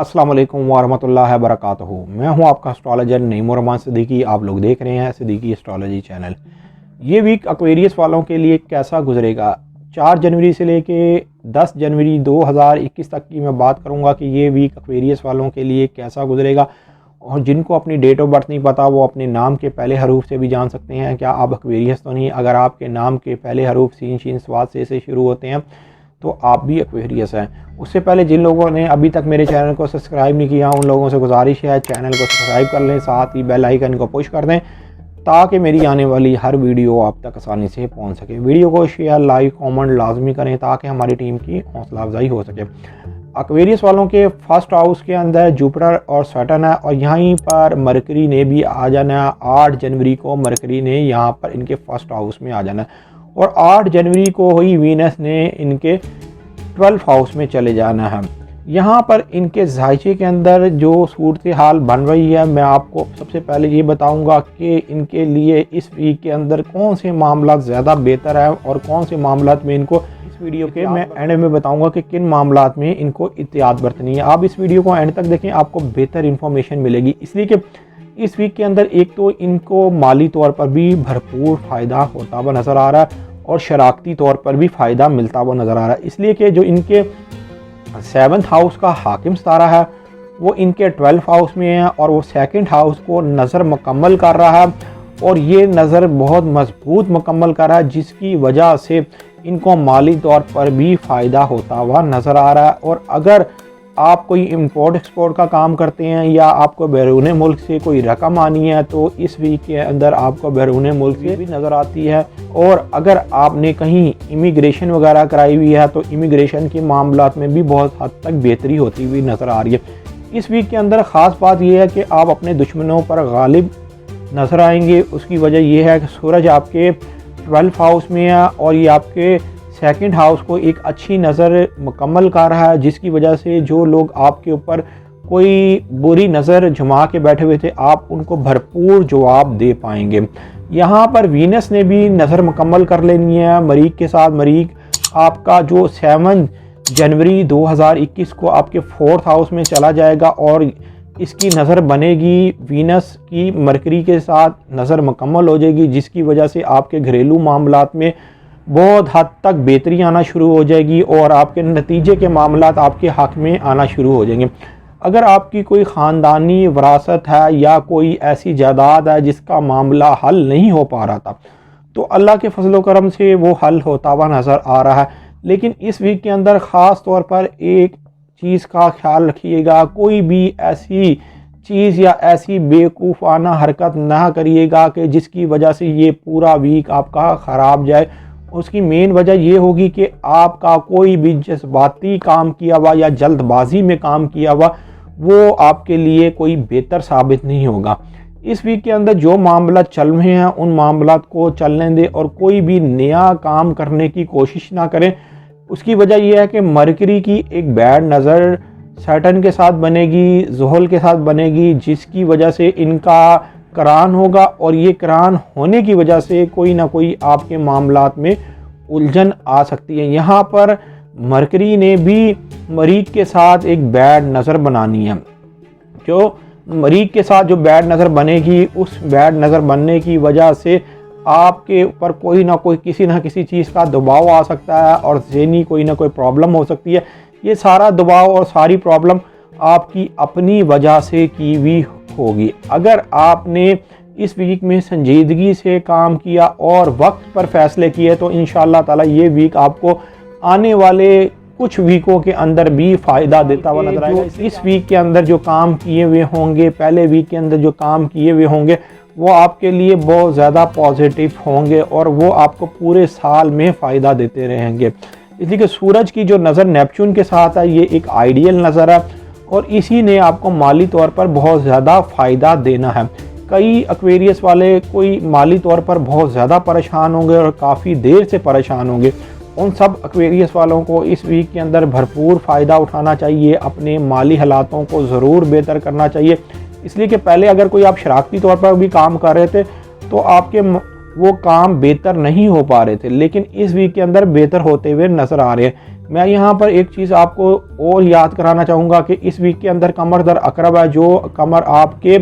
अस्सलाम वालेकुम वरहमतुल्लाहि वबरकातुहू। मैं हूं आपका एस्ट्रोलॉजर नईमुर सिद्दीकी। आप लोग देख रहे हैं सिद्दीकी एस्ट्रोलॉजी चैनल। ये वीक एक्वेरियस वालों के लिए कैसा गुजरेगा, 4 जनवरी से लेके 10 जनवरी 2021 तक की मैं बात करूंगा कि ये वीक एक्वेरियस वालों के लिए कैसा गुजरेगा। और जिनको अपनी डेट ऑफ बर्थ नहीं पता वो अपने नाम के पहले हरूफ से भी जान सकते हैं क्या आप एक्वेरियस तो नहीं। अगर आपके नाम के पहले हरूफ सीन शीन स्वाद से शुरू होते हैं तो आप भी एक्वेरियस हैं। उससे पहले जिन लोगों ने अभी तक मेरे चैनल को सब्सक्राइब नहीं किया उन लोगों से गुजारिश है चैनल को सब्सक्राइब कर लें, साथ ही बेल आइकन को पुश कर दें ताकि मेरी आने वाली हर वीडियो आप तक आसानी से पहुंच सके। वीडियो को शेयर लाइक कमेंट लाजमी करें ताकि हमारी टीम की हौसला अफजाई हो सके। एक्वेरियस वालों के फर्स्ट हाउस के अंदर जुपिटर और सैटर्न है और यहीं पर मरकरी ने भी आ जाना है। 8 जनवरी को मरकरी ने यहाँ पर इनके फर्स्ट हाउस में आ जाना है और 8 जनवरी को ही वीनस ने इनके 12th हाउस में चले जाना है। यहाँ पर इनके जायचे के अंदर जो सूरत हाल बन रही है मैं आपको सबसे पहले ये बताऊंगा कि इनके लिए इस वीक के अंदर कौन से मामला ज़्यादा बेहतर है और कौन से मामला में इनको इस वीडियो के मैं एंड में बताऊंगा कि किन मामला में इनको एहतियात बरतनी है। आप इस वीडियो को एंड तक देखें, आपको बेहतर इंफॉर्मेशन मिलेगी। इसलिए कि इस वीक के अंदर एक तो इनको माली तौर पर भी भरपूर फ़ायदा होता हुआ नज़र आ रहा है और शराकती तौर पर भी फ़ायदा मिलता हुआ नज़र आ रहा है। इसलिए कि जो इनके 7th हाउस का हाकिम सितारा है वो इनके 12th हाउस में है और वो 2nd हाउस को नज़र मुकम्मल कर रहा है और ये नज़र बहुत मजबूत मुकम्मल कर रहा है जिसकी वजह से इनको माली तौर पर भी फ़ायदा होता हुआ नज़र आ रहा है। और अगर आप कोई इंपोर्ट एक्सपोर्ट का काम करते हैं या आपको बैरून मुल्क से कोई रकम आनी है तो इस वीक के अंदर आपको बैरून मुल्क से भी नज़र आती है। और अगर आपने कहीं इमिग्रेशन वगैरह कराई हुई है तो इमिग्रेशन के मामलात में भी बहुत हद तक बेहतरी होती हुई नज़र आ रही है। इस वीक के अंदर ख़ास बात यह है कि आप अपने दुश्मनों पर गालिब नज़र आएंगे। उसकी वजह यह है कि सूरज आपके 12th हाउस में है और ये आपके 2nd हाउस को एक अच्छी नज़र मुकम्मल कर रहा है जिसकी वजह से जो लोग आपके ऊपर कोई बुरी नज़र जमा के बैठे हुए थे आप उनको भरपूर जवाब दे पाएंगे। यहाँ पर वीनस ने भी नज़र मुकम्मल कर लेनी है मरीक के साथ। मरीक आपका जो 7 जनवरी 2021 को आपके 4th हाउस में चला जाएगा और इसकी नज़र बनेगी वीनस की मरकरी के साथ नज़र मुकम्मल हो जाएगी जिसकी वजह से आपके घरेलू मामलात में बहुत हद तक बेहतरी आना शुरू हो जाएगी और आपके नतीजे के मामलात आपके हक़ में आना शुरू हो जाएंगे। अगर आपकी कोई ख़ानदानी विरासत है या कोई ऐसी जायदाद है जिसका मामला हल नहीं हो पा रहा था तो अल्लाह के फजल व करम से वो हल होता हुआ नज़र आ रहा है। लेकिन इस वीक के अंदर ख़ास तौर पर एक चीज़ का ख्याल रखिएगा, कोई भी ऐसी चीज़ या ऐसी बेवकूफ़ाना हरकत ना करिएगा कि जिसकी वजह से ये पूरा वीक आपका ख़राब जाए। उसकी मेन वजह ये होगी कि आपका कोई भी जज्बाती काम किया हुआ या जल्दबाजी में काम किया हुआ वो आपके लिए कोई बेहतर साबित नहीं होगा। इस वीक के अंदर जो मामला चल रहे हैं उन मामलात को चलने दें और कोई भी नया काम करने की कोशिश ना करें। उसकी वजह यह है कि मरकरी की एक बैड नज़र सैटर्न के साथ बनेगी, ज़ुहल के साथ बनेगी जिसकी वजह से इनका करान होगा और ये करान होने की वजह से कोई ना कोई आपके मामलात में उलझन आ सकती है। यहाँ पर मरकरी ने भी मरीक के साथ एक बैड नज़र बनानी है। जो मरीक के साथ जो बैड नज़र बनेगी उस बैड नज़र बनने की वजह से आपके ऊपर कोई ना कोई किसी ना किसी चीज़ का दबाव आ सकता है और ज़हनी कोई ना कोई प्रॉब्लम हो सकती है। ये सारा दबाव और सारी प्रॉब्लम आपकी अपनी वजह से की हुई होगी। अगर आपने इस वीक में संजीदगी से काम किया और वक्त पर फैसले किए तो इंशाअल्लाह ताला ये वीक आपको आने वाले कुछ वीकों के अंदर भी फ़ायदा देता हुआ नजर आएगा। इस वीक के अंदर जो काम किए हुए होंगे, पहले वीक के अंदर जो काम किए हुए होंगे वो आपके लिए बहुत ज़्यादा पॉजिटिव होंगे और वो आपको पूरे साल में फ़ायदा देते रहेंगे। इसलिए कि सूरज की जो नज़र नेपच्यून के साथ है ये एक आइडियल नज़र है और इसी ने आपको माली तौर पर बहुत ज़्यादा फ़ायदा देना है। कई एक्वेरियस वाले कोई माली तौर पर बहुत ज़्यादा परेशान होंगे और काफ़ी देर से परेशान होंगे। उन सब एक्वेरियस वालों को इस वीक के अंदर भरपूर फ़ायदा उठाना चाहिए, अपने माली हालातों को ज़रूर बेहतर करना चाहिए। इसलिए कि पहले अगर कोई आप शरारती तौर पर भी काम कर रहे थे तो आपके वो काम बेहतर नहीं हो पा रहे थे, लेकिन इस वीक के अंदर बेहतर होते हुए नज़र आ रहे हैं। मैं यहाँ पर एक चीज़ आपको और याद कराना चाहूँगा कि इस वीक के अंदर कमर दर अकरब है, जो कमर आपके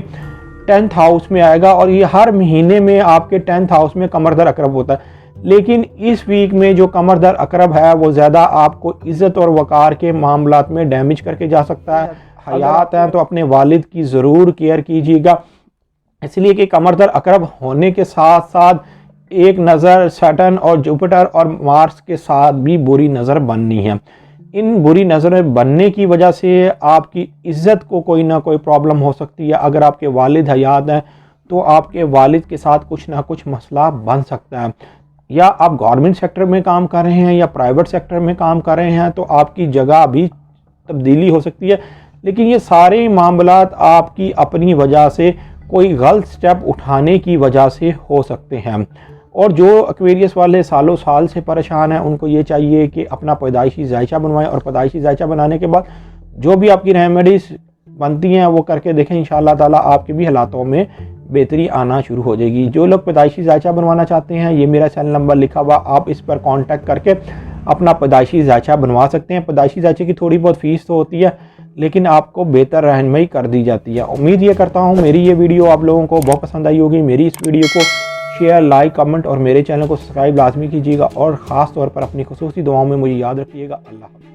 10th हाउस में आएगा, और ये हर महीने में आपके 10th हाउस में कमर दर अकरब होता है। लेकिन इस वीक में जो कमर दर अकरब है वो ज़्यादा आपको इज़्ज़त और वक़ार के मामलात में डैमेज करके जा सकता है। हयात हैं तो अपने वालिद की ज़रूर केयर कीजिएगा, इसलिए कि कमर दर अकरब होने के साथ साथ एक नज़र सैटर्न और जुपिटर और मार्स के साथ भी बुरी नज़र बननी है। इन बुरी नज़रें बनने की वजह से आपकी इज़्ज़त को कोई ना कोई प्रॉब्लम हो सकती है। अगर आपके वालिद हयात हैं तो आपके वालिद के साथ कुछ ना कुछ मसला बन सकता है, या आप गवर्नमेंट सेक्टर में काम कर रहे हैं या प्राइवेट सेक्टर में काम कर रहे हैं तो आपकी जगह भी तब्दीली हो सकती है। लेकिन ये सारे मामलात आपकी अपनी वजह से, कोई गलत स्टेप उठाने की वजह से हो सकते हैं। और जो एक्वेरियस वाले सालों साल से परेशान हैं उनको ये चाहिए कि अपना पैदाइशी जायचा बनवाएं, और पैदाइशी जायचा बनाने के बाद जो भी आपकी रेमेडीज़ बनती हैं वो करके देखें। इंशाअल्लाह ताला आपके भी हालातों में बेहतरी आना शुरू हो जाएगी। जो लोग पैदाइशी जायचा बनवाना चाहते हैं, ये मेरा चैनल नंबर लिखा हुआ, आप इस पर कांटेक्ट करके अपना पैदाइशी जायचा बनवा सकते हैं। पैदाइशी जायचे की थोड़ी बहुत फ़ीस तो होती है, लेकिन आपको बेहतर रहनुमाई कर दी जाती है। उम्मीद ये करता हूँ मेरी ये वीडियो आप लोगों को बहुत पसंद आई होगी। मेरी इस वीडियो को शेयर, लाइक, कमेंट और मेरे चैनल को सब्सक्राइब लाजमी कीजिएगा, और ख़ास तौर पर अपनी खुसूसी दुआओं में मुझे याद रखिएगा। अल्लाह हाफ़िज़।